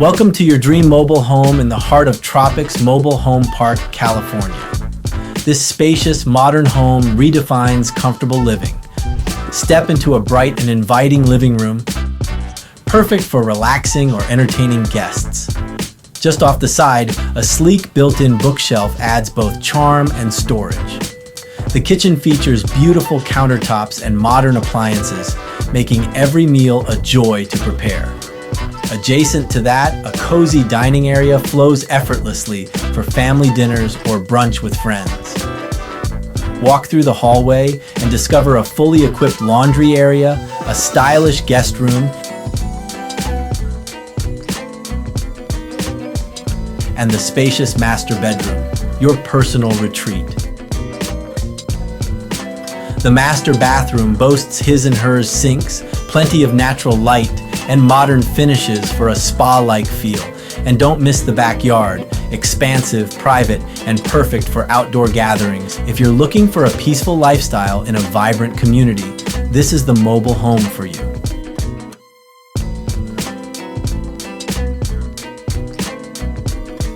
Welcome to your dream mobile home in the heart of Tropics Mobile Home Park, California. This spacious, modern home redefines comfortable living. Step into a bright and inviting living room, perfect for relaxing or entertaining guests. Just off the side, a sleek built-in bookshelf adds both charm and storage. The kitchen features beautiful countertops and modern appliances, making every meal a joy to prepare. Adjacent to that, a cozy dining area flows effortlessly for family dinners or brunch with friends. Walk through the hallway and discover a fully equipped laundry area, a stylish guest room, and the spacious master bedroom, your personal retreat. The master bathroom boasts his and hers sinks, plenty of natural light, and modern finishes for a spa-like feel. And don't miss the backyard, expansive, private, and perfect for outdoor gatherings. If you're looking for a peaceful lifestyle in a vibrant community, this is the mobile home for you.